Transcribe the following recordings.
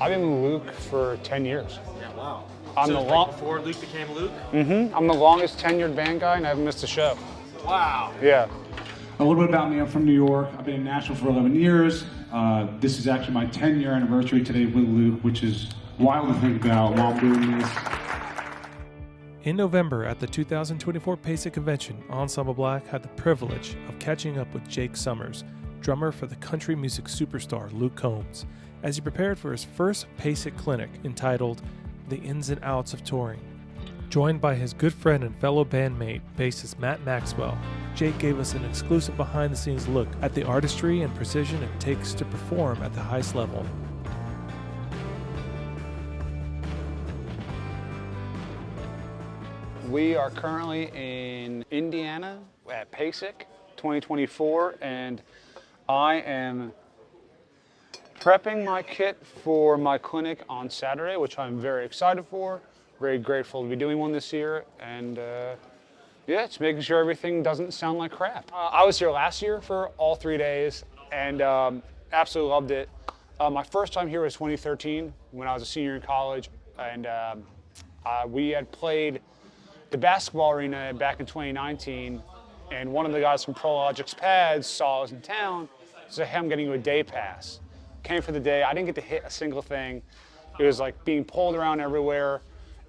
I've been with Luke for 10 years. Yeah, wow. I'm so the like before Luke became Luke? Mm-hmm. I'm the longest tenured band guy and I haven't missed a show. Wow. Yeah. A little bit about me, I'm from New York. I've been in Nashville for 11 years. This is actually my 10-year anniversary today with Luke, which is wild to think about while I'm doing this. In November at the 2024 PASIC convention, Ensemble Block had the privilege of catching up with Jake Sommers, drummer for the country music superstar Luke Combs, as he prepared for his first PASIC clinic entitled The Ins and Outs of Touring. Joined by his good friend and fellow bandmate, bassist Matt Maxwell, Jake gave us an exclusive behind-the-scenes look at the artistry and precision it takes to perform at the highest level. We are currently in Indiana at PASIC 2024, and I am prepping my kit for my clinic on Saturday, which I'm very excited for. Very grateful to be doing one this year, and yeah, it's making sure everything doesn't sound like crap. I was here last year for all 3 days, and absolutely loved it. My first time here was 2013 when I was a senior in college, and we had played the basketball arena back in 2019, and one of the guys from ProLogic's Pads saw us in town, said, hey, I'm getting you a day pass. Came for the day, I didn't get to hit a single thing. It was like being pulled around everywhere,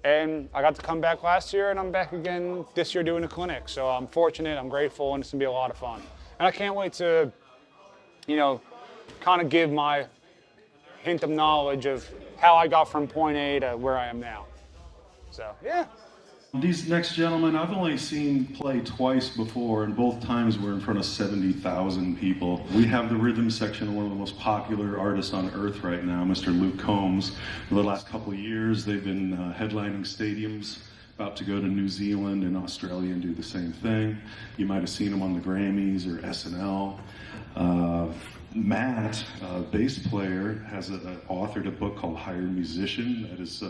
and I got to come back last year, and I'm back again this year doing a clinic. So I'm fortunate, I'm grateful, and it's gonna be a lot of fun. And I can't wait to, you know, kind of give my hint of knowledge of how I got from point A to where I am now. So, yeah. These next gentlemen, I've only seen play twice before, and both times we're in front of 70,000 people. We have the rhythm section of one of the most popular artists on earth right now, Mr. Luke Combs. For the last couple of years, they've been headlining stadiums, about to go to New Zealand and Australia and do the same thing. You might have seen him on the Grammys or SNL. Matt, bass player, has authored a book called Hired Musician that is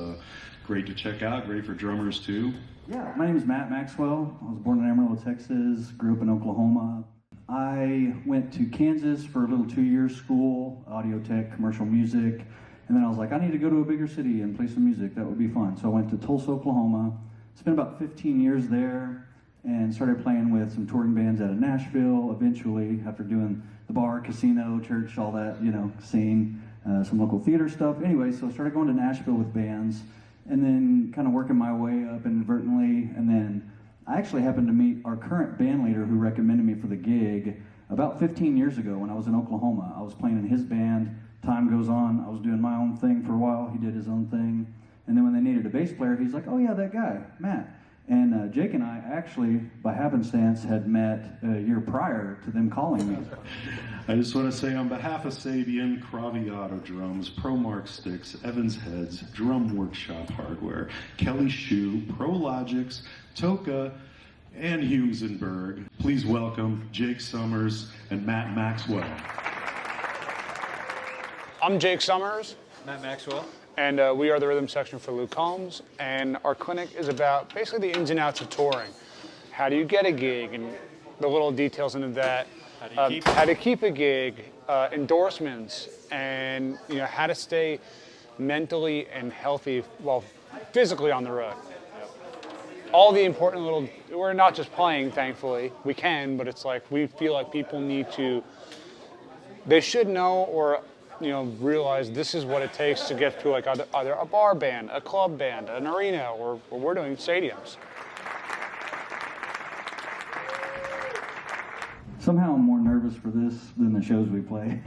great to check out, great for drummers too. Yeah, my name is Matt Maxwell. I was born in Amarillo, Texas, grew up in Oklahoma. I went to Kansas for a little 2-year school, audio tech, commercial music, and then I was like, I need to go to a bigger city and play some music. That would be fun. So I went to Tulsa, Oklahoma, spent about 15 years there, and started playing with some touring bands out of Nashville eventually, after doing the bar, casino, church, all that, you know, scene, some local theater stuff. Anyway, so I started going to Nashville with bands, and then kind of working my way up inadvertently, and then I actually happened to meet our current band leader who recommended me for the gig about 15 years ago when I was in Oklahoma. I was playing in his band. Time goes on, I was doing my own thing for a while, he did his own thing, and then when they needed a bass player, he's like, oh yeah, that guy, Matt. And Jake and I actually, by happenstance, had met a year prior to them calling me. I just want to say on behalf of Sabian, Craviotto Drums, ProMark Sticks, Evans Heads, Drum Workshop Hardware, Kelly Shoe, ProLogix, Toka, and Humesenberg, please welcome Jake Sommers and Matt Maxwell. I'm Jake Sommers. Matt Maxwell. And we are the rhythm section for Luke Combs, and our clinic is about basically the ins and outs of touring. How do you get a gig, and the little details into that. How to keep a gig, endorsements, and you know how to stay mentally and healthy, well, physically on the road. All the important little. We're not just playing, thankfully. We can, but it's like we feel like people need to. They should know or. You know, realize this is what it takes to get to like either a bar band, a club band, an arena, or we're doing stadiums. Somehow I'm more nervous for this than the shows we play.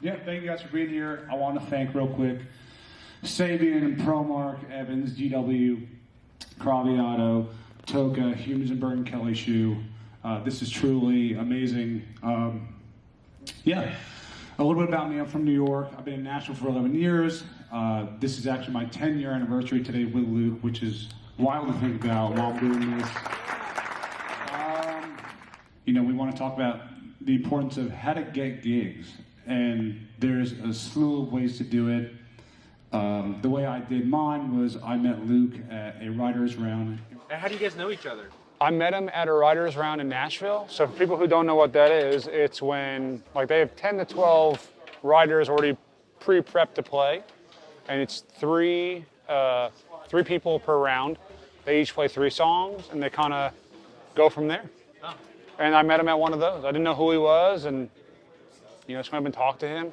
Yeah, thank you guys for being here. I want to thank real quick Sabian, Promark, Evans, GW, Craviotto, Toka, Humans and Burton Kelly Shoe. This is truly amazing. Yeah, a little bit about me. I'm from New York. I've been in Nashville for 11 years. This is actually my 10-year anniversary today with Luke, which is wild to think about while I'm doing this. You know, we want to talk about the importance of how to get gigs. And there's a slew of ways to do it. The way I did mine was I met Luke at a writer's round. And how do you guys know each other? I met him at a writer's round in Nashville. So for people who don't know what that is, it's when like they have 10 to 12 writers already pre-prepped to play. And it's three people per round. They each play 3 songs and they kind of go from there. Oh. And I met him at one of those. I didn't know who he was, and you know, just went up and talked to him.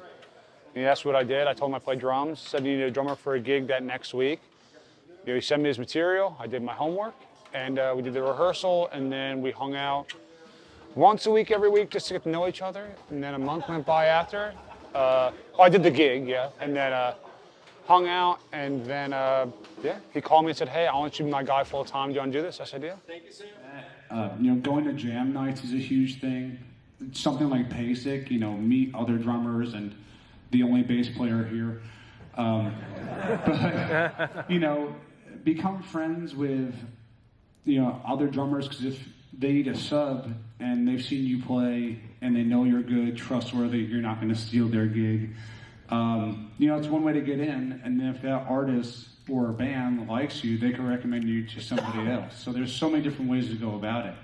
He asked what I did. I told him I play drums. Said he needed a drummer for a gig that next week. You know, he sent me his material. I did my homework, and we did the rehearsal, and then we hung out once a week, every week, just to get to know each other. And then a month went by after. I did the gig, yeah, and then hung out, and then yeah, he called me and said, "Hey, I want you to be my guy full time. Do you want to do this?" I said, "Yeah." Thank you, sir. You know, going to jam nights is a huge thing. Something like PASIC, you know, meet other drummers and the only bass player here. But, you know, become friends with, you know, other drummers, because if they need a sub and they've seen you play and they know you're good, trustworthy, you're not going to steal their gig. You know, it's one way to get in, and then if that artist or band likes you, they can recommend you to somebody else. So there's so many different ways to go about it.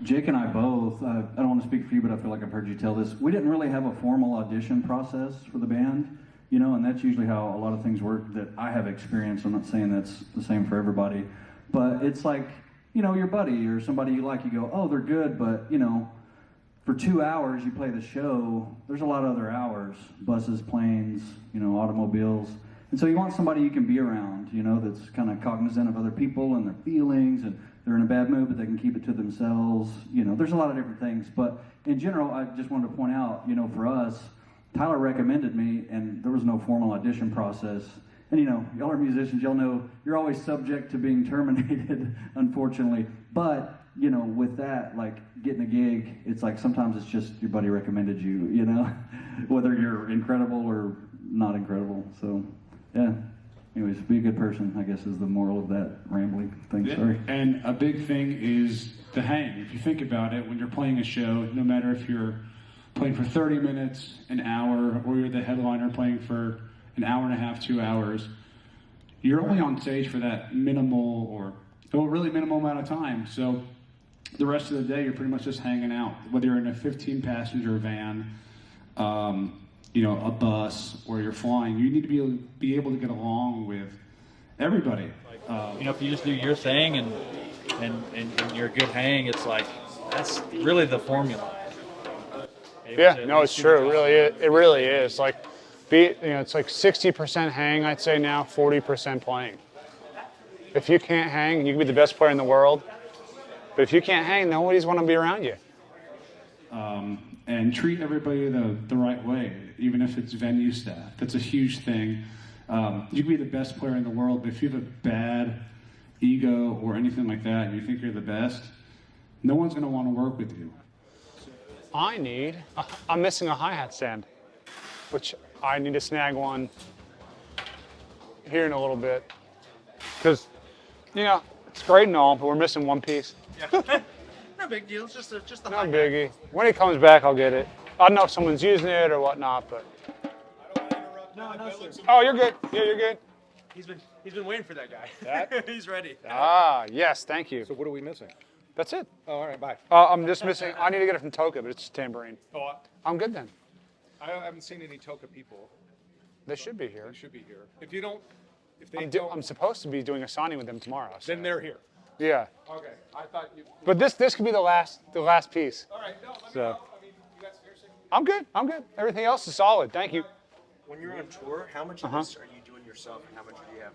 Jake and I both, I don't want to speak for you, but I feel like I've heard you tell this. We didn't really have a formal audition process for the band, you know, and that's usually how a lot of things work that I have experienced. I'm not saying that's the same for everybody, but it's like, you know, your buddy or somebody you like, you go, oh, they're good, but, you know, for 2 hours you play the show, there's a lot of other hours, buses, planes, you know, automobiles. And so you want somebody you can be around, you know, that's kind of cognizant of other people and their feelings, and they're in a bad mood, but they can keep it to themselves. You know, there's a lot of different things. But in general, I just wanted to point out, you know, for us, Tyler recommended me, and there was no formal audition process. And, you know, y'all are musicians, y'all know you're always subject to being terminated, unfortunately. But, you know, with that, like, getting a gig, it's like sometimes it's just your buddy recommended you, you know, whether you're incredible or not incredible. So, yeah. anyways, be a good person, I guess, is the moral of that rambling thing. Sorry. And a big thing is the hang. If you think about it, when you're playing a show, no matter if you're playing for 30 minutes, an hour, or you're the headliner playing for an hour and a half, 2 hours, you're only on stage for that minimal or really minimal amount of time. So the rest of the day, you're pretty much just hanging out, whether you're in a 15-passenger van, a bus, or you're flying. You need to be able to get along with everybody. If you just do your thing and you're a good hang, it's like that's really the formula. Yeah, no, it's true. It really is. Like, it's like 60% hang, I'd say now, 40% playing. If you can't hang, you can be the best player in the world. But if you can't hang, nobody's want to be around you. And treat everybody the right way, even if it's venue staff. That's a huge thing. You can be the best player in the world, but if you have a bad ego or anything like that, and you think you're the best, no one's going to want to work with you. I'm missing a hi-hat stand, which I need to snag one here in a little bit. Because, it's great and all, but we're missing one piece. Yeah. No big deal. It's just the no biggie. When he comes back, I'll get it. I don't know if someone's using it or whatnot, but. No, sir. Oh, you're good. Yeah, you're good. He's been waiting for that guy. That? He's ready. Yes, thank you. So what are we missing? That's it. Oh, all right, bye. I'm just missing. I need to get it from Toka, but it's tambourine. Oh, I'm good then. I haven't seen any Toka people. They should be here. They should be here. If you don't, if they I'm don't, supposed to be doing a signing with them tomorrow. So. then they're here. Yeah. Okay, I thought you. But this could be the last piece. All right, no, let me So. know. I mean, you guys seriously? I'm good. Everything else is solid. Thank you. When you're on tour, how much of this are you doing yourself, and how much do you have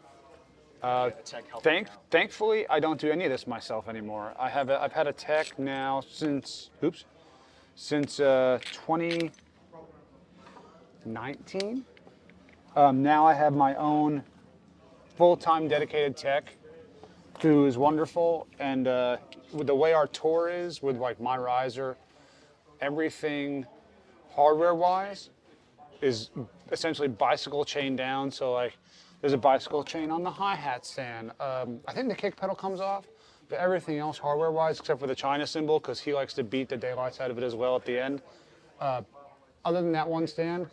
a tech helping out? Thankfully, I don't do any of this myself anymore. I've had a tech now since 2019. Now I have my own full-time dedicated tech who is wonderful, and with the way our tour is with like my riser, everything hardware-wise is essentially bicycle chain down. So like there's a bicycle chain on the hi-hat stand. I think the kick pedal comes off, but everything else hardware-wise, except for the China cymbal, because he likes to beat the daylights out of it as well at the end. Other than that one stand,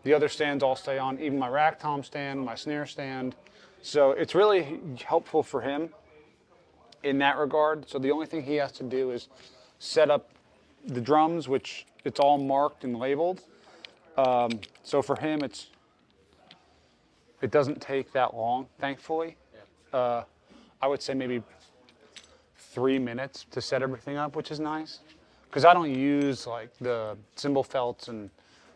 the other stands all stay on, even my rack tom stand, my snare stand. So it's really helpful for him in that regard. So the only thing he has to do is set up the drums, which it's all marked and labeled. So for him, it doesn't take that long, thankfully. I would say maybe 3 minutes to set everything up, which is nice. Because I don't use like the cymbal felts and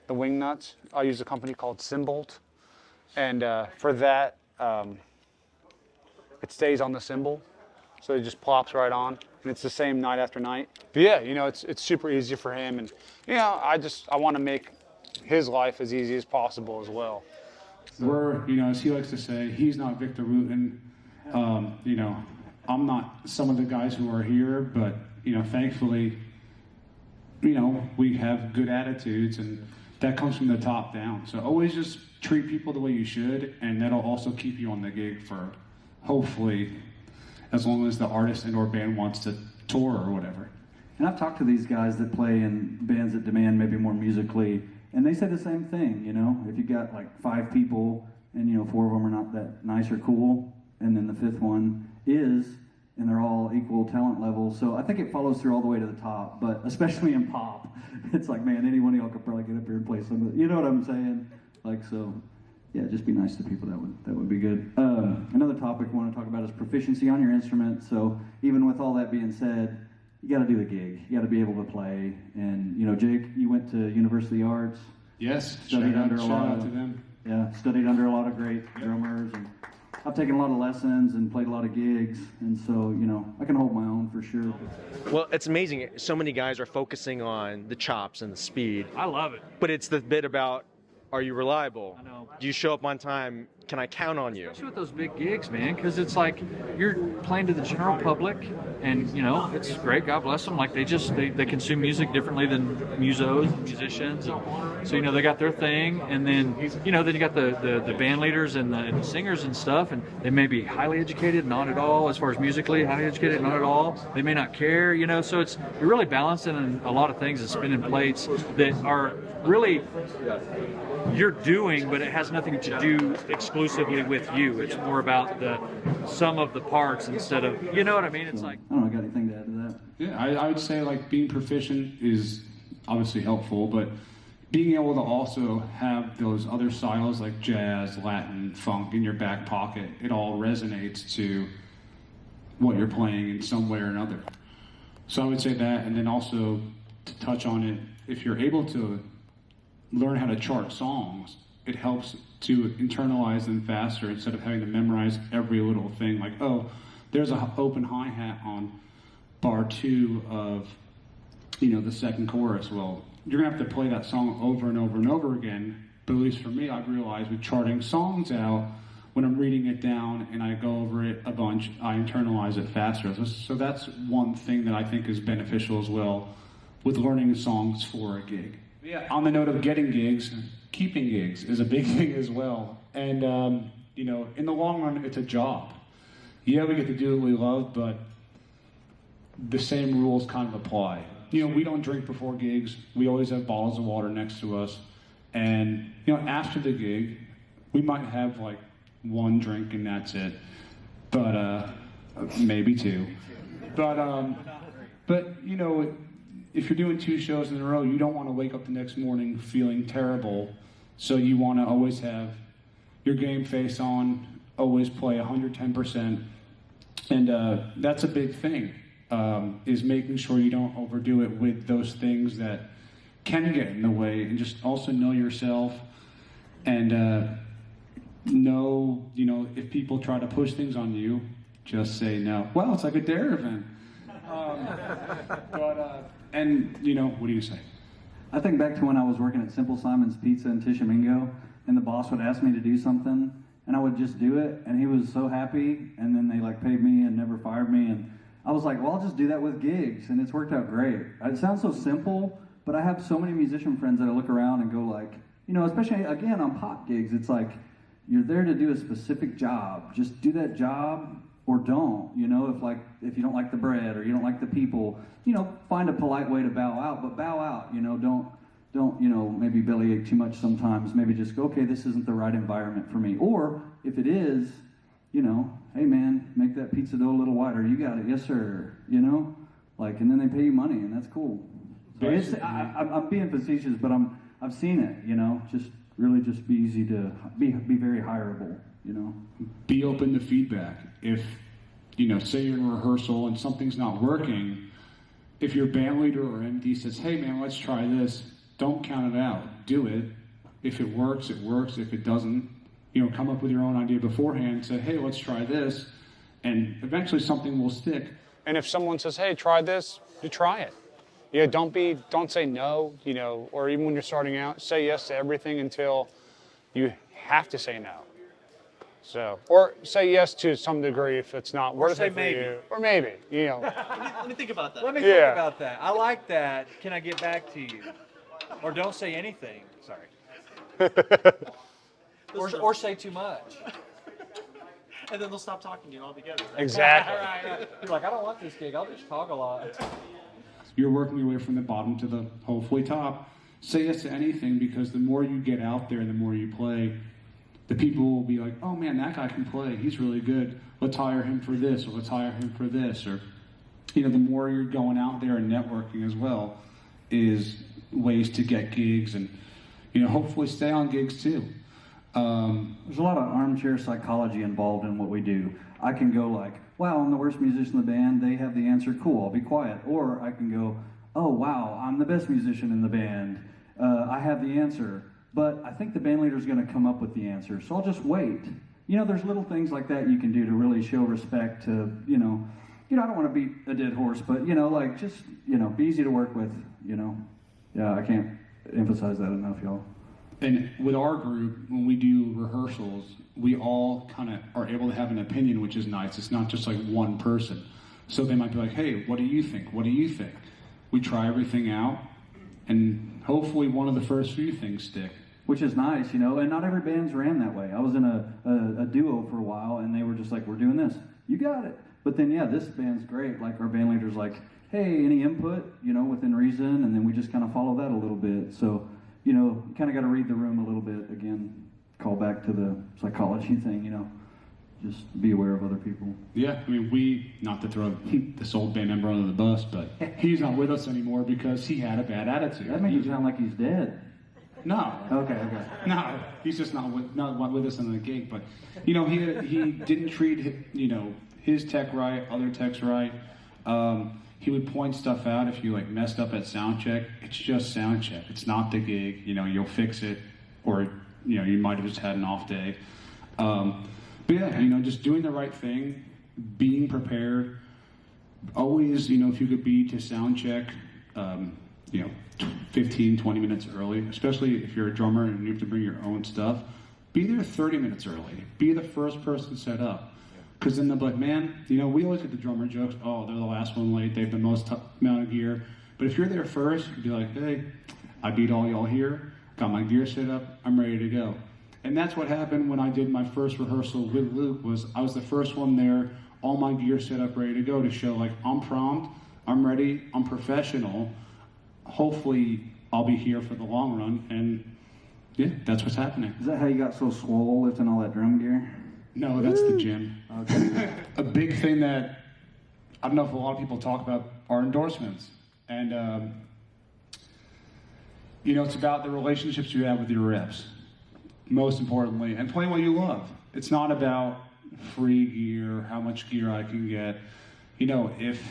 the wing nuts. I use a company called Cymbolt. And for that, it stays on the cymbal. So it just plops right on. And it's the same night after night. But yeah, it's super easy for him. And, I want to make his life as easy as possible as well. We're, as he likes to say, he's not Victor Wooten. I'm not some of the guys who are here, but, thankfully, we have good attitudes, and that comes from the top down. So always just treat people the way you should, and that'll also keep you on the gig for, hopefully, as long as the artist and or band wants to tour or whatever. And I've talked to these guys that play in bands that demand maybe more musically, and they say the same thing, if you got like 5 people and 4 of them are not that nice or cool, and then the 5th one is, and they're all equal talent level. So I think it follows through all the way to the top, but especially in pop, it's like, man, any one of y'all could probably get up here and play some of it. You know what I'm saying? Yeah, just be nice to people. That would be good. Another topic I want to talk about is proficiency on your instrument. So even with all that being said, you got to do the gig. You got to be able to play. And Jake, you went to University of Arts. Yes, Studied under a shout lot out of to them. Yeah, studied under a lot of great drummers, and I've taken a lot of lessons and played a lot of gigs, and so I can hold my own for sure. Well, it's amazing. So many guys are focusing on the chops and the speed. I love it. But it's the bit about, are you reliable? I know. Do you show up on time? can I count on you? Especially with those big gigs, man, because it's like you're playing to the general public, and you know it's great. God bless them. Like they consume music differently than musicians. And so you know they got their thing, and then you know then you got the band leaders and the singers and stuff, and they may be highly educated, not at all as far as musically, highly educated, not at all. They may not care, you know. So you're really balancing a lot of things and spinning plates that are really you're doing, but it has nothing to do exclusively with you. It's more about the sum of the parts instead of, you know what I mean? It's like, I don't know, got anything to add to that? Yeah, I would say like being proficient is obviously helpful, but being able to also have those other styles like jazz, Latin, funk in your back pocket, it all resonates to what you're playing in some way or another. So I would say that, and then also to touch on it, if you're able to learn how to chart songs, it helps to internalize them faster instead of having to memorize every little thing. Like, oh, there's an open hi-hat on bar 2 of, you know, the second chorus. Well, you're gonna have to play that song over and over and over again. But at least for me, I've realized with charting songs out, when I'm reading it down and I go over it a bunch, I internalize it faster. So that's one thing that I think is beneficial as well with learning songs for a gig. Yeah, on the note of getting gigs, keeping gigs is a big thing as well. And, you know, in the long run, it's a job. Yeah, we get to do what we love, but the same rules kind of apply. You know, we don't drink before gigs. We always have bottles of water next to us. And, you know, after the gig, we might have like one drink and that's it. But, maybe 2. But, you know, if you're doing 2 shows in a row, you don't want to wake up the next morning feeling terrible. So you want to always have your game face on, always play 110%. And that's a big thing, is making sure you don't overdo it with those things that can get in the way, and just also know yourself and know, you know, if people try to push things on you, just say no. Well, it's like a dare event. And, you know, what do you say? I think back to when I was working at Simple Simon's Pizza in Tishomingo, and the boss would ask me to do something, and I would just do it, and he was so happy, and then they like paid me and never fired me, and I was like, well, I'll just do that with gigs, and it's worked out great. It sounds so simple, but I have so many musician friends that I look around and go like, you know, especially again on pop gigs, it's like, you're there to do a specific job. Just do that job or don't, you know, if you don't like the bread or you don't like the people, you know, find a polite way to bow out, but bow out, you know, don't, you know, maybe bellyache too much sometimes. Maybe just go, okay, this isn't the right environment for me. Or if it is, you know, hey man, make that pizza dough a little wider. You got it, yes sir, you know, like, and then they pay you money and that's cool. I'm being facetious, but I've seen it, you know, just really just be easy to be very hireable, you know. Be open to feedback. If, you know, say you're in rehearsal and something's not working, if your band leader or MD says, hey man, let's try this, don't count it out. Do it. If it works, it works. If it doesn't, you know, come up with your own idea beforehand, say, hey, let's try this, and eventually something will stick. And if someone says, hey, try this, you try it. You know, don't say no, you know, or even when you're starting out, say yes to everything until you have to say no. So, or say yes to some degree if it's not worth it for you. Or maybe, you know. Let me think about that. let me think about that. I like that. Can I get back to you? Or don't say anything. Sorry. or say too much. And then they'll stop talking to you altogether. Exactly. Right. You're like, I don't want this gig. I'll just talk a lot. You're working your way from the bottom to the hopefully top. Say yes to anything, because the more you get out there and the more you play, the people will be like, oh man, that guy can play. He's really good. Let's hire him for this, or let's hire him for this. Or, you know, the more you're going out there and networking as well is ways to get gigs and, you know, hopefully stay on gigs too. There's a lot of armchair psychology involved in what we do. I can go like, wow, I'm the worst musician in the band. They have the answer. Cool, I'll be quiet. Or I can go, oh, wow, I'm the best musician in the band. I have the answer. But I think the band leader's going to come up with the answer. So I'll just wait. You know, there's little things like that you can do to really show respect to, you know, I don't want to beat a dead horse, but, you know, like just, you know, be easy to work with, you know. Yeah, I can't emphasize that enough, y'all. And with our group, when we do rehearsals, we all kind of are able to have an opinion, which is nice. It's not just like one person. So they might be like, hey, what do you think? What do you think? We try everything out, and hopefully one of the first few things stick. Which is nice, you know, and not every band's ran that way. I was in a duo for a while, and they were just like, we're doing this. You got it. But then, yeah, this band's great. Like, our band leader's like, hey, any input, you know, within reason, and then we just kind of follow that a little bit. So, you know, you kind of got to read the room a little bit. Again, call back to the psychology thing, you know. Just be aware of other people. Yeah, I mean, not to throw this old band member under the bus, but he's not with us anymore because he had a bad attitude. That makes it sound like he's dead. No. Okay. No, he's just not with us on the gig. But you know, he didn't treat his tech right, other techs right. He would point stuff out if you like messed up at sound check. It's just sound check. It's not the gig. You know, you'll fix it, or you know, you might have just had an off day. But yeah, you know, just doing the right thing, being prepared. Always, you know, if you could be to sound check, 15, 20 minutes early, especially if you're a drummer and you have to bring your own stuff, be there 30 minutes early. Be the first person set up. Because then they'll be like, man, you know, we always get the drummer jokes, oh, they're the last one late, they have the most amount of gear. But if you're there first, you'd be like, hey, I beat all y'all here, got my gear set up, I'm ready to go. And that's what happened when I did my first rehearsal with Luke, was I was the first one there, all my gear set up, ready to go, to show like, I'm prompt, I'm ready, I'm professional. Hopefully I'll be here for the long run, and yeah, that's what's happening. Is that how you got so swole lifting all that drum gear? No, that's the gym. Okay. A big thing that I don't know if a lot of people talk about are endorsements. And, you know, it's about the relationships you have with your reps, most importantly, and playing what you love. It's not about free gear, how much gear I can get. You know, if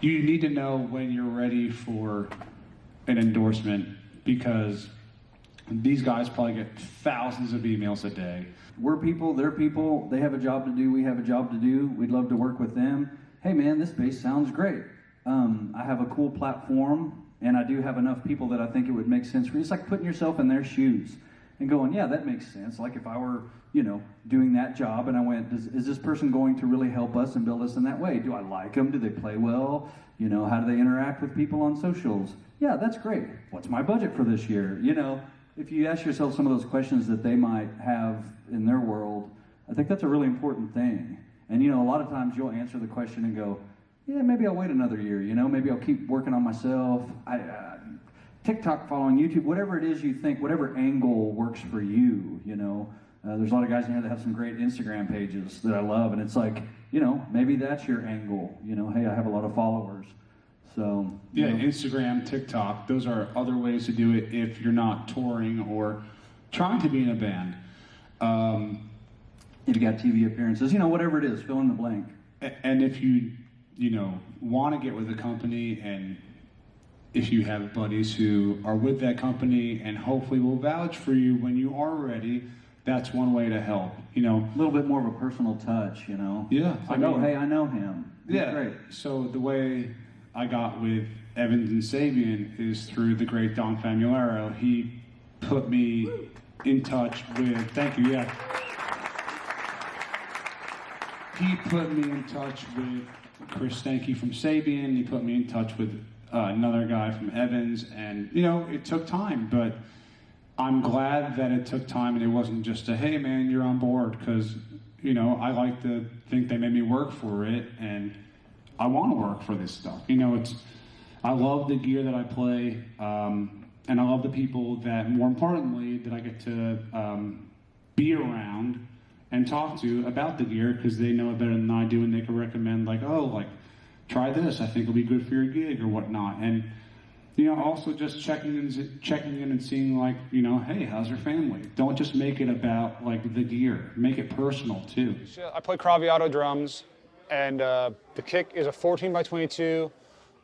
you need to know when you're ready for an endorsement, because these guys probably get thousands of emails a day. We're people, they're people, they have a job to do, we have a job to do, we'd love to work with them. Hey man, this bass sounds great. I have a cool platform, and I do have enough people that I think it would make sense for you. It's like putting yourself in their shoes and going, yeah, that makes sense. Like if I were, you know, doing that job and I went, is this person going to really help us and build us in that way? Do I like them? Do they play well? You know, how do they interact with people on socials? Yeah, that's great. What's my budget for this year? You know, if you ask yourself some of those questions that they might have in their world, I think that's a really important thing. And, you know, a lot of times you'll answer the question and go, yeah, maybe I'll wait another year, you know, maybe I'll keep working on myself. TikTok following, YouTube, whatever it is you think, whatever angle works for you, you know. There's a lot of guys in here that have some great Instagram pages that I love, and it's like, you know, maybe that's your angle. You know, hey, I have a lot of followers. So yeah, Instagram, TikTok, those are other ways to do it if you're not touring or trying to be in a band. If you got TV appearances, you know, whatever it is, fill in the blank. And if you know, want to get with a company, and if you have buddies who are with that company and hopefully will vouch for you when you are ready, that's one way to help, you know. A little bit more of a personal touch, you know. Yeah. I know, hey, I know him. Yeah. Great. So the way I got with Evans and Sabian is through the great Don Famularo. He put me in touch with, thank you, yeah. He put me in touch with Chris Stanky from Sabian. He put me in touch with another guy from Evans, and you know, it took time, but I'm glad that it took time and it wasn't just a, hey man, you're on board, because you know, I like to think they made me work for it, and I want to work for this stuff. You know, I love the gear that I play, and I love the people that, more importantly, that I get to be around and talk to about the gear, because they know it better than I do, and they can recommend like, oh, like, try this, I think it'll be good for your gig or whatnot. And you know, also just checking in and seeing like, you know, hey, how's your family? Don't just make it about like the gear. Make it personal too. I play Craviotto drums, and the kick is a 14x22.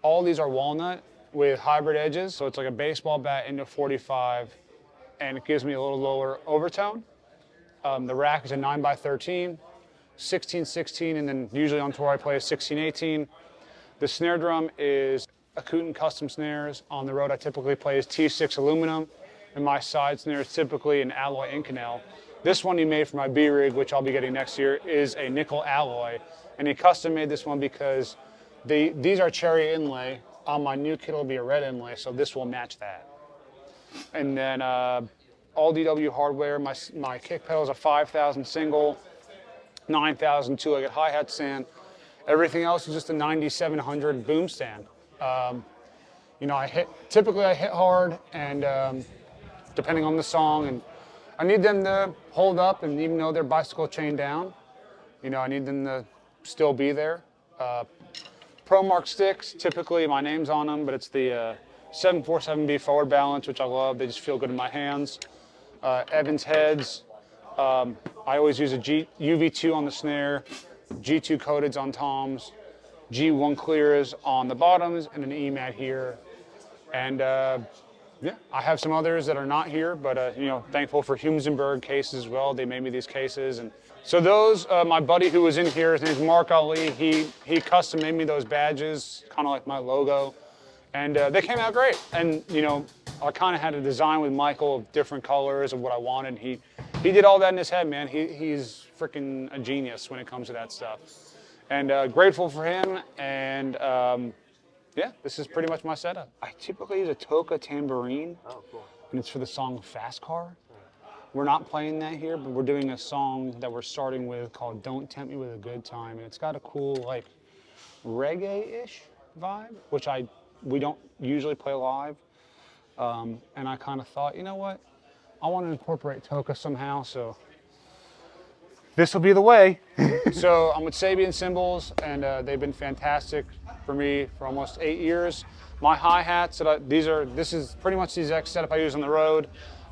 All these are walnut with hybrid edges, so it's like a baseball bat into 45, and it gives me a little lower overtone. The rack is a 9x13, 16-16, and then usually on tour I play a 16-18. The snare drum is Akutin custom snares. On the road I typically play is T6 aluminum, and my side snare is typically an alloy Inconel. This one he made for my B rig, which I'll be getting next year, is a nickel alloy, and he custom made this one because these are cherry inlay. On my new kit, it'll be a red inlay, so this will match that. And then all DW hardware. My kick pedal is a 5,000 single, 9,000 two-legged hi-hat stand. Everything else is just a 9700 boom stand. You know, typically I hit hard, and depending on the song, and I need them to hold up, and even though they're bicycle chained down, you know, I need them to still be there. ProMark sticks, typically my name's on them, but it's the 747B forward balance, which I love. They just feel good in my hands. Evans heads. I always use a UV2 on the snare, G2 coateds on toms, G1 clears on the bottoms, and an EMAT here. And yeah, I have some others that are not here, but you know, thankful for Humensenberg cases as well. They made me these cases, and so those. My buddy who was in here, his name's Mark Ali. He custom made me those badges, kind of like my logo, and they came out great. And you know, I kind of had a design with Michael of different colors of what I wanted. He did all that in his head, man. He's freaking a genius when it comes to that stuff, and grateful for him. And yeah, this is pretty much my setup. I typically use a Toka tambourine, and it's for the song Fast Car. We're not playing that here, but we're doing a song that we're starting with called Don't Tempt Me With a Good Time, and it's got a cool, like, reggae-ish vibe, which we don't usually play live. And I kind of thought, you know what? I want to incorporate Toka somehow, so this will be the way. So I'm with Sabian Cymbals, and they've been fantastic for me for almost 8 years. My hi-hats, this is pretty much the exact setup I use on the road.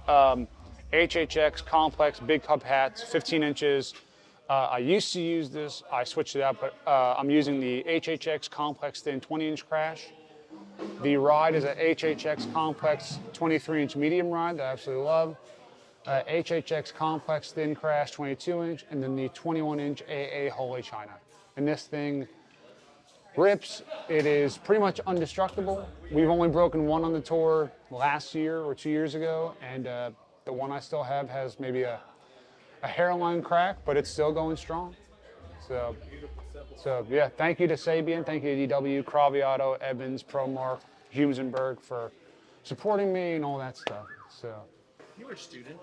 HHX complex big cup hats, 15 inches. I used to use this, I switched it out, but I'm using the HHX complex thin 20-inch crash. The ride is a HHX complex 23-inch medium ride that I absolutely love. HHX complex thin crash 22-inch, and then the 21-inch AA Holy China. And this thing rips. It is pretty much indestructible. We've only broken one on the tour last year or 2 years ago, and the one I still have has maybe a hairline crack, but it's still going strong. So yeah, thank you to Sabian, thank you to DW, Craviotto, Evans, ProMark, Humensenberg for supporting me and all that stuff. So. You were a student,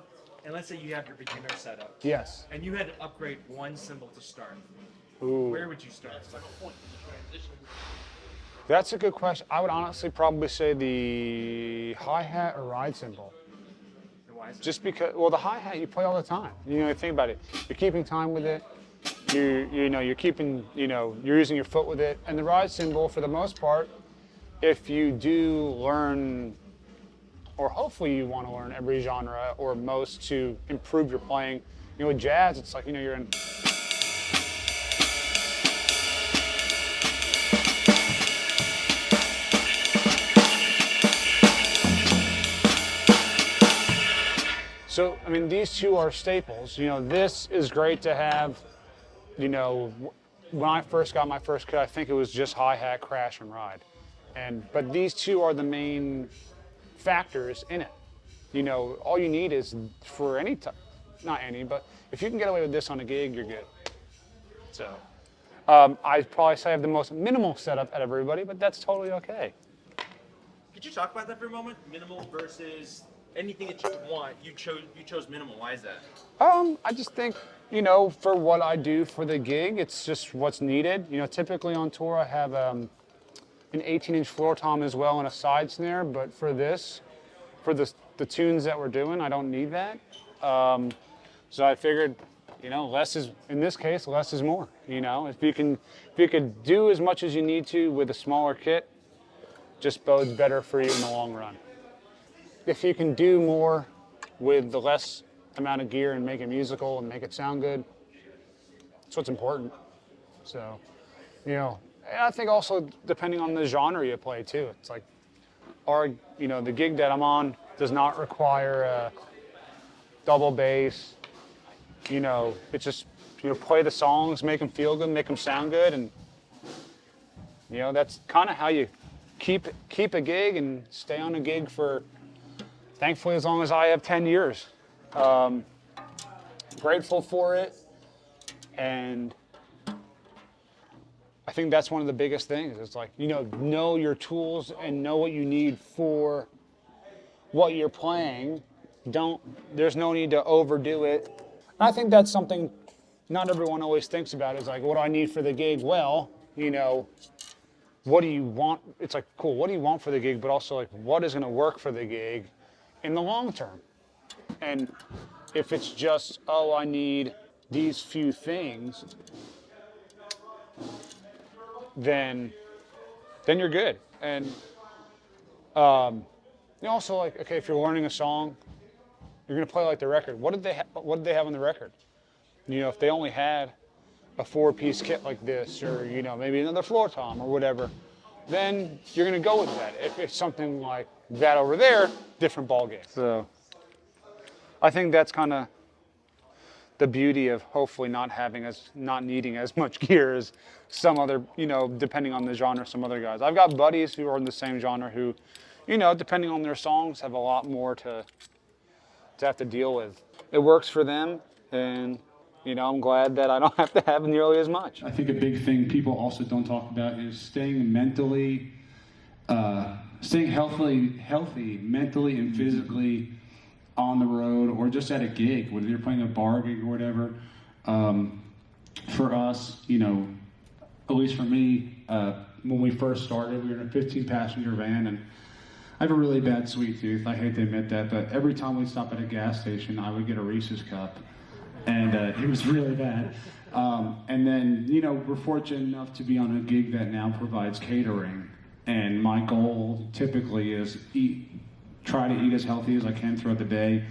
and let's say you have your beginner setup. Yes. And you had to upgrade one cymbal to start. Ooh. Where would you start? That's a good question. I would honestly probably say the hi-hat or ride cymbal. Just because, well, the hi-hat you play all the time. You know, think about it. You're keeping time with it. You're using your foot with it. And the ride cymbal, for the most part, if you do learn, or hopefully you want to learn every genre or most to improve your playing. You know, with jazz, it's like, you know, you're in. So, I mean, these two are staples. You know, this is great to have, you know, when I first got my first kit, I think it was just hi-hat, crash, and ride. But these two are the main factors in it. You know, all you need is for any time, not any, but if you can get away with this on a gig, you're good. So, I'd probably say I have the most minimal setup out of everybody, but that's totally okay. Could you talk about that for a moment? Minimal versus anything that you want. You chose minimal. Why is that? I just think, you know, for what I do for the gig, it's just what's needed. You know, typically on tour I have an 18-inch floor tom as well and a side snare, but for this, for the tunes that we're doing, I don't need that. So I figured, you know, less is, in this case, less is more. You know, if you could do as much as you need to with a smaller kit, just bodes better for you in the long run. If you can do more with the less amount of gear and make it musical and make it sound good, that's what's important. So, you know, I think also depending on the genre you play too. It's like, you know, the gig that I'm on does not require a double bass. You know, it's just, you know, play the songs, make them feel good, make them sound good, and you know, that's kind of how you keep a gig and stay on a gig for thankfully, as long as I have 10 years. Grateful for it, and I think that's one of the biggest things. It's like, know your tools and know what you need for what you're playing. There's no need to overdo it. And I think that's something not everyone always thinks about. Is like, what do I need for the gig? Well, what do you want? It's like, cool, what do you want for the gig? But also, like, what is going to work for the gig in the long term? And if it's just, I need these few things, then you're good. And also, like, okay, if you're learning a song, you're gonna play like the record. What did they have on the record? If they only had a 4-piece kit like this, or maybe another floor tom or whatever, then you're gonna go with that. If it's something like that over there, different ballgame. So I think that's kind of the beauty of hopefully not needing as much gear as some other, depending on the genre, some other guys. I've got buddies who are in the same genre who, depending on their songs, have a lot more to have to deal with. It works for them, and I'm glad that I don't have to have nearly as much. I think a big thing people also don't talk about is staying healthy mentally and physically on the road, or just at a gig, whether you're playing a bar gig or whatever. For us, at least for me, when we first started, we were in a 15-passenger van, and I have a really bad sweet tooth. I hate to admit that, but every time we'd stop at a gas station, I would get a Reese's cup, and it was really bad. And then, we're fortunate enough to be on a gig that now provides catering, and my goal typically is try to eat as healthy as I can throughout the day,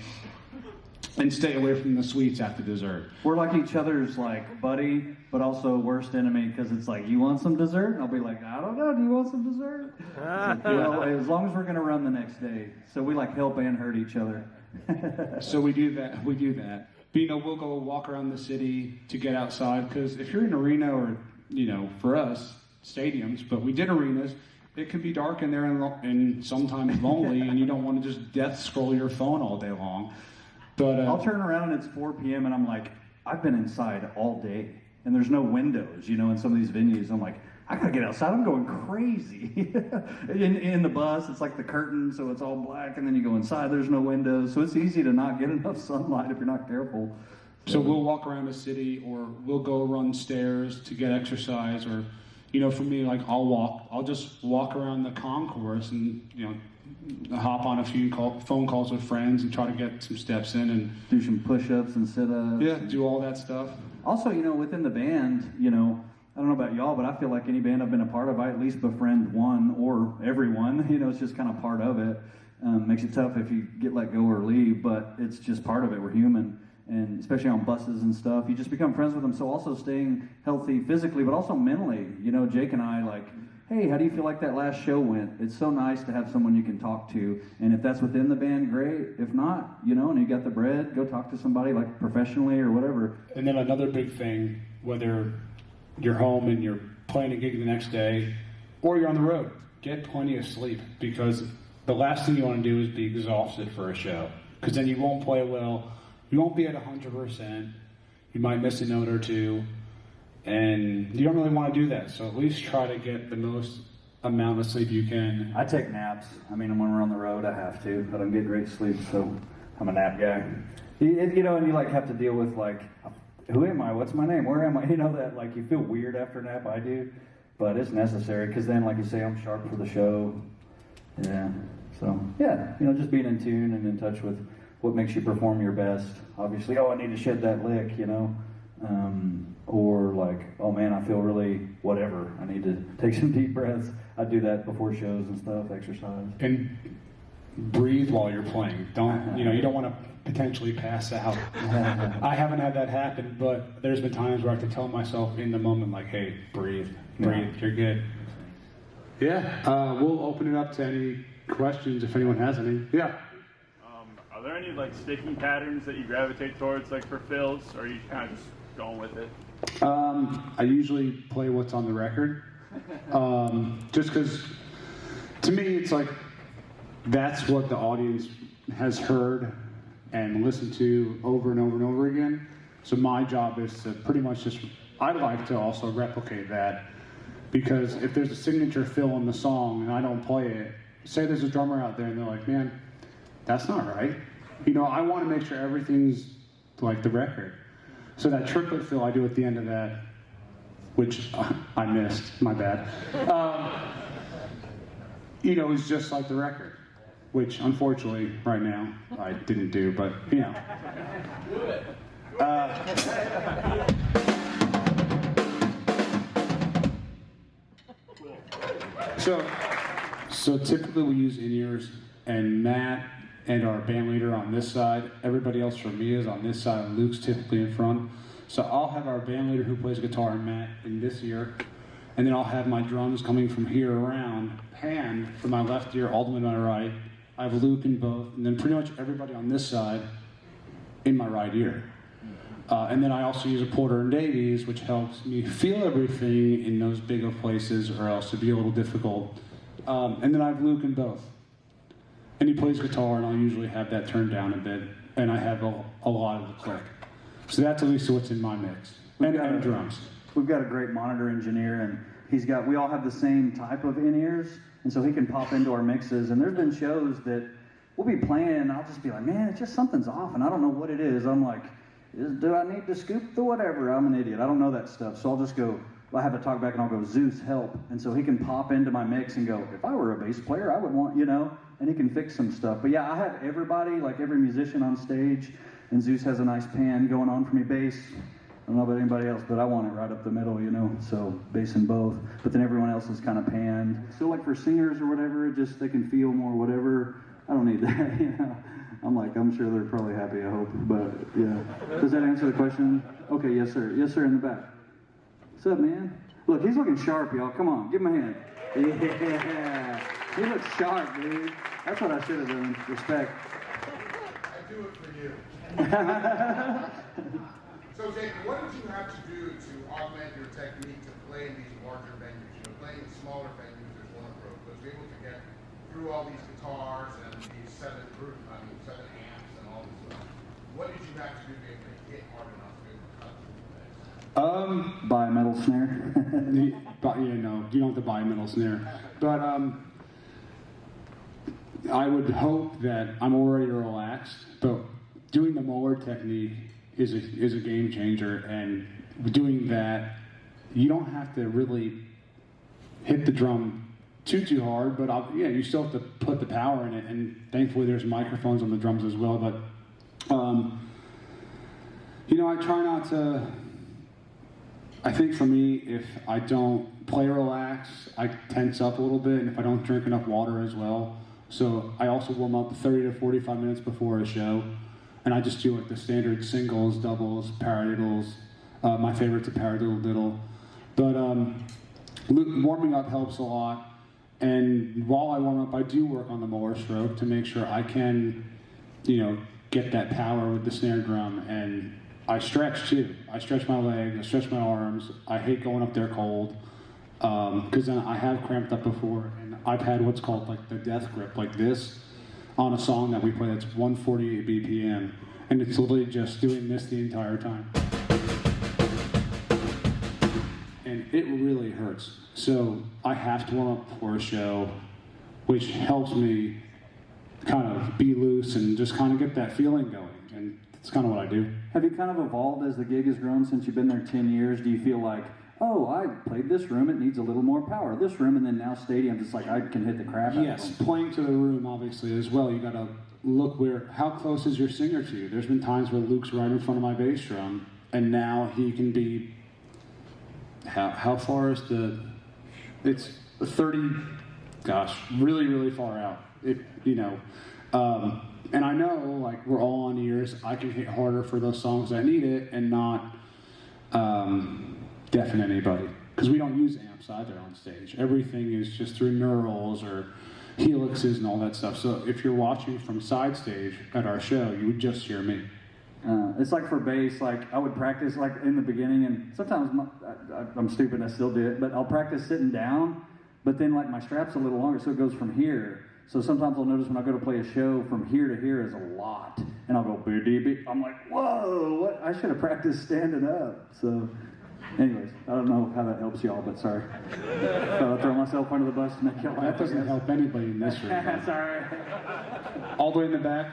and stay away from the sweets after dessert. We're like each other's like buddy, but also worst enemy, because it's like, you want some dessert? And I'll be like, I don't know, do you want some dessert? As long as we're gonna run the next day. So we like help and hurt each other. So we do that. But we'll go walk around the city to get outside, because if you're in an arena, or for us, stadiums, but we did arenas, it can be dark in there and sometimes lonely, and you don't want to just death scroll your phone all day long. But I'll turn around and it's 4 p.m. and I'm like, I've been inside all day, and there's no windows, in some of these venues. I'm like, I gotta get outside. I'm going crazy. in the bus, it's like the curtain, so it's all black, and then you go inside, there's no windows, so it's easy to not get enough sunlight if you're not careful. So we'll walk around the city, or we'll go run stairs to get exercise, or for me, like, I'll just walk around the concourse and, hop on a few phone calls with friends and try to get some steps in and do some push-ups and sit-ups. Yeah, do all that stuff. Also, within the band, I don't know about y'all, but I feel like any band I've been a part of, I at least befriend one or everyone. It's just kind of part of it. Makes it tough if you get let go or leave, but it's just part of it. We're human. And especially on buses and stuff, you just become friends with them. So also staying healthy physically, but also mentally. Jake and I, like, hey, how do you feel like that last show went? It's so nice to have someone you can talk to. And if that's within the band, great. If not, and you got the bread, go talk to somebody, like, professionally or whatever. And then another big thing, whether you're home and you're playing a gig the next day, or you're on the road, get plenty of sleep, because the last thing you want to do is be exhausted for a show, because then you won't play well. You won't be at 100%. You might miss a note or two, and you don't really want to do that. So at least try to get the most amount of sleep you can. I take naps. When we're on the road, I have to. I don't get great sleep, so I'm a nap guy. And you like have to deal with, like, who am I? What's my name? Where am I? That, like, you feel weird after a nap. I do, but it's necessary, because then, like you say, I'm sharp for the show. Yeah. So yeah, just being in tune and in touch with what makes you perform your best. Obviously, I need to shed that lick, or like, oh man, I feel really whatever. I need to take some deep breaths. I do that before shows and stuff, exercise. And breathe while you're playing. Don't, you don't want to potentially pass out. I haven't had that happen, but there's been times where I have to tell myself in the moment, like, hey, breathe, you're good. Yeah, we'll open it up to any questions if anyone has any. Yeah. Are there any, like, sticking patterns that you gravitate towards, like, for fills, or are you kind of just going with it? I usually play what's on the record, just because, to me, it's like, that's what the audience has heard and listened to over and over and over again. So my job is to pretty much just, I'd like to also replicate that, because if there's a signature fill in the song and I don't play it, say there's a drummer out there and they're like, man, that's not right. You know, I want to make sure everything's like the record. So that triplet fill I do at the end of that, which I missed, my bad, you know, is just like the record, which unfortunately right now I didn't do, but you know. So typically we use in-ears, and Matt and our band leader on this side, everybody else from me is on this side, and Luke's typically in front. So I'll have our band leader who plays guitar and Matt in this ear, and then I'll have my drums coming from here around, panned from my left ear all the way to my right. I have Luke in both, and then pretty much everybody on this side in my right ear. And then I also use a Porter and Davies, which helps me feel everything in those big of places, or else it'd be a little difficult. And then I have Luke in both. And he plays guitar, and I'll usually have that turned down a bit, and I have a lot of the click. So that's at least what's in my mix. And drums. We've got a great monitor engineer, and we all have the same type of in-ears, and so he can pop into our mixes. And there's been shows that we'll be playing, and I'll just be like, man, it's just something's off, and I don't know what it is. I'm like, do I need to scoop the whatever? I'm an idiot. I don't know that stuff. So I'll just go, I have a talk back, and I'll go, Zeus, help. And so he can pop into my mix and go, if I were a bass player, I would want, you know, and he can fix some stuff. But yeah, I have everybody, like every musician on stage, and Zeus has a nice pan going on for me, bass. I don't know about anybody else, but I want it right up the middle, you know, so bass in both. But then everyone else is kind of panned. So like for singers or whatever, just they can feel more whatever. I don't need that, you know. I'm sure they're probably happy, I hope, but yeah. Does that answer the question? Okay, yes sir. Yes sir, in the back. What's up, man? Look, he's looking sharp, y'all. Come on, give him a hand. Yeah, he looks sharp, dude. That's what I should have done. Respect. I do it for you. So Jake, what did you have to do to augment your technique to play in these larger venues? You know, playing in smaller venues is one approach, but to be able to get through all these guitars and these seven amps and all this stuff, what did you have to do to be able to hit hard enough to be able to cut? Buy a metal snare. No, you don't have to buy a metal snare. But I would hope that I'm already relaxed, but doing the molar technique is a game changer, and doing that, you don't have to really hit the drum too hard, but you still have to put the power in it, and thankfully there's microphones on the drums as well, but you know, I try not to, I think for me, if I don't play relax, I tense up a little bit, and if I don't drink enough water as well. So I also warm up 30 to 45 minutes before a show, and I just do like the standard singles, doubles, paradiddles. My favorite's a paradiddle diddle. But warming up helps a lot. And while I warm up, I do work on the molar stroke to make sure I can, you know, get that power with the snare drum. And I stretch too. I stretch my legs, I stretch my arms. I hate going up there cold, because then I have cramped up before, and I've had what's called like the death grip, like this, on a song that we play that's 148 BPM, and it's literally just doing this the entire time. And it really hurts. So I have to warm up before a show, which helps me kind of be loose and just kind of get that feeling going. And that's kind of what I do. Have you kind of evolved as the gig has grown since you've been there 10 years? Do you feel like, oh, I played this room, it needs a little more power. This room, and then now stadium, it's like I can hit the crap out of Yes, them. playing to the room, obviously, as well. You got to look how close is your singer to you? There's been times where Luke's right in front of my bass drum, and now he can be, how far is it's 30, gosh, really, really far out. And I know, like, we're all on ears. I can hit harder for those songs that need it and not deafen anybody. Because we don't use amps either on stage. Everything is just through neurals or helixes and all that stuff. So if you're watching from side stage at our show, you would just hear me. It's like for bass, like I would practice like in the beginning, and sometimes I'm stupid, I still do it, but I'll practice sitting down, but then like my strap's a little longer, so it goes from here. So sometimes I'll notice when I go to play a show, from here to here is a lot. And I'll go, beep. I'm like, whoa, what? I should have practiced standing up. So anyways, I don't know how that helps y'all, but sorry. So I'll throw myself under the bus to make y'all laugh. That doesn't help anybody in this room. Sorry. All the way in the back.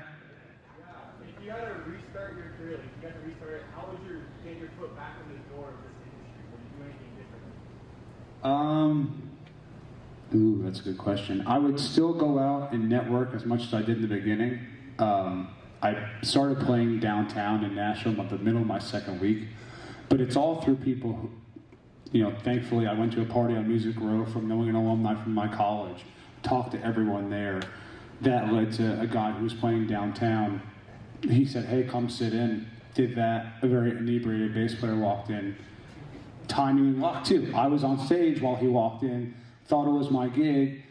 If you had to restart your career, if you got to restart it, how would you get your foot back in the door of this industry? Would you do anything different? Ooh, that's a good question. I would still go out and network as much as I did in the beginning. I started playing downtown in Nashville at the middle of my second week, but it's all through people who, thankfully I went to a party on Music Row from knowing an alumni from my college, talked to everyone there. That led to a guy who was playing downtown. He said, hey, come sit in. Did that. A very inebriated bass player walked in. Timing and luck too. I was on stage while he walked in, thought it was my gig.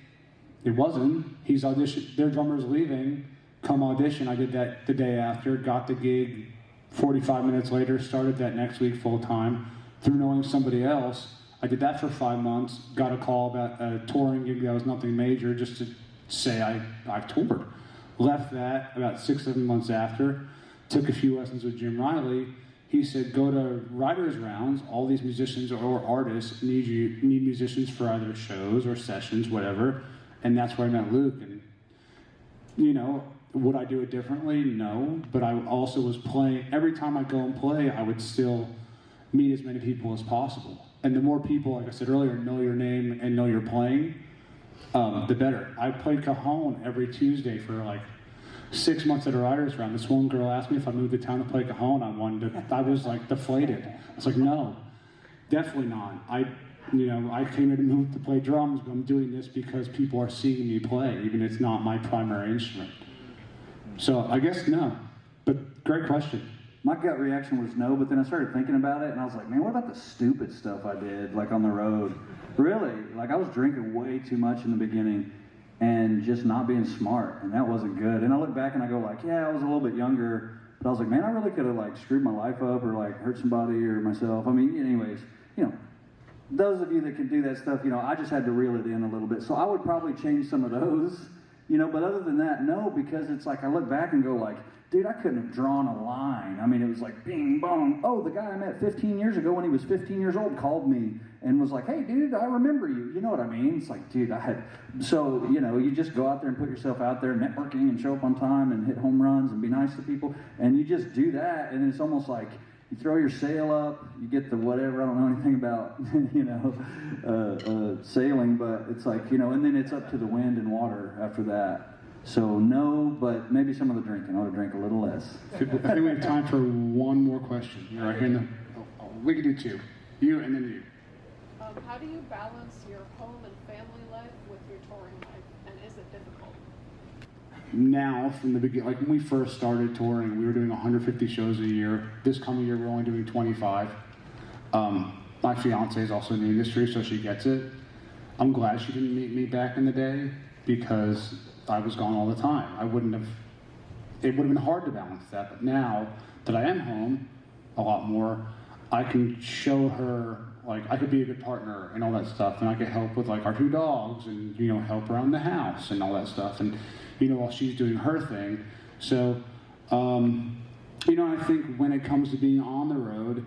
It wasn't. He's auditioned. Their drummer's leaving. Come audition. I did that the day after, got the gig 45 minutes later, started that next week full time. Through knowing somebody else, I did that for 5 months, got a call about a touring gig that was nothing major, just to say I've toured. Left that about 6-7 months after, took a few lessons with Jim Riley. He said, go to writers' rounds. All these musicians or artists need musicians for either shows or sessions, whatever. And that's where I met Luke. And, would I do it differently? No. But I also was playing. Every time I go and play, I would still meet as many people as possible. And the more people, like I said earlier, know your name and know you're playing, the better. I played Cajon every Tuesday for like 6 months at a writer's round. This one girl asked me if I moved to town to play Cajon. I was like deflated. I was like, no, definitely not. I came here to move to play drums, but I'm doing this because people are seeing me play, even if it's not my primary instrument. So I guess no, but great question. My gut reaction was no, but then I started thinking about it, and I was like, man, what about the stupid stuff I did, like on the road? Really, like I was drinking way too much in the beginning, and just not being smart, and that wasn't good. And I look back and I go like, yeah, I was a little bit younger, but I was like, man, I really could have like screwed my life up or like hurt somebody or myself. I mean, anyways, those of you that can do that stuff, I just had to reel it in a little bit. So I would probably change some of those, but other than that, no, because it's like I look back and go like, dude, I couldn't have drawn a line. I mean, it was like bing, bong. Oh, the guy I met 15 years ago when he was 15 years old called me and was like, hey, dude, I remember you. You know what I mean? It's like, dude, so, you just go out there and put yourself out there networking and show up on time and hit home runs and be nice to people. And you just do that. And it's almost like you throw your sail up, you get the whatever. I don't know anything about, sailing, but it's like, and then it's up to the wind and water after that. So no, but maybe some of the drinking. I ought to drink a little less. I think we have time for one more question. You're right here in the, we can do two. You and then you. How do you balance your home and family life with your touring life, and is it difficult? Now, from the beginning, like when we first started touring, we were doing 150 shows a year. This coming year, we're only doing 25. My fiance is also in the industry, so she gets it. I'm glad she didn't meet me back in the day because I was gone all the time. It would have been hard to balance that, but now that I am home a lot more, I can show her, like, I could be a good partner and all that stuff, and I could help with, like, our 2 dogs and, help around the house and all that stuff, and, while she's doing her thing. So, I think when it comes to being on the road,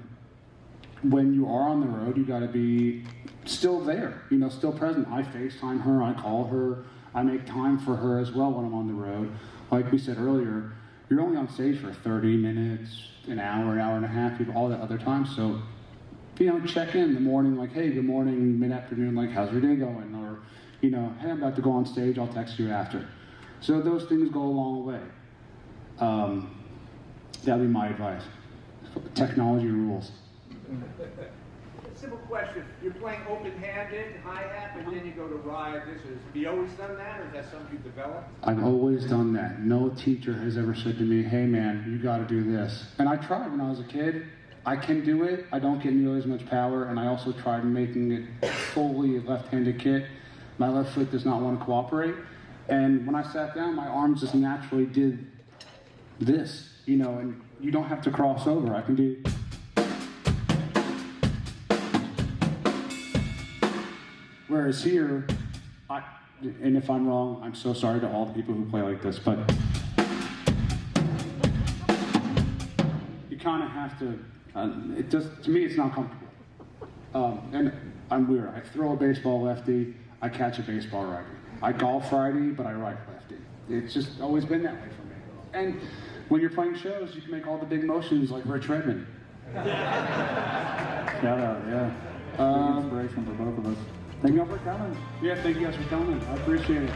when you are on the road, you gotta be still there, still present. I FaceTime her, I call her, I make time for her as well when I'm on the road. Like we said earlier, you're only on stage for 30 minutes, an hour and a half, all that other time. So, check in the morning, like, hey, good morning, mid-afternoon, like, how's your day going? Or, hey, I'm about to go on stage, I'll text you after. So those things go a long way. That'd be my advice. Technology rules. Simple question. You're playing open-handed, hi-hat, and then you go to ride. Have you always done that, or is that something you developed? I've always done that. No teacher has ever said to me, hey man, you gotta do this. And I tried when I was a kid. I can do it. I don't get nearly as much power, and I also tried making it fully left-handed kit. My left foot does not want to cooperate. And when I sat down, my arms just naturally did this, and you don't have to cross over. I can do... Whereas here, and if I'm wrong, I'm so sorry to all the people who play like this, but you kind of have to, it just, to me, it's not comfortable. And I'm weird. I throw a baseball lefty, I catch a baseball righty. I golf righty, but I write lefty. It's just always been that way for me. And when you're playing shows, you can make all the big motions like Rich Redmond. Shout out, yeah. Big inspiration for both of us. Thank you all for coming. Yeah, thank you guys for coming. I appreciate it.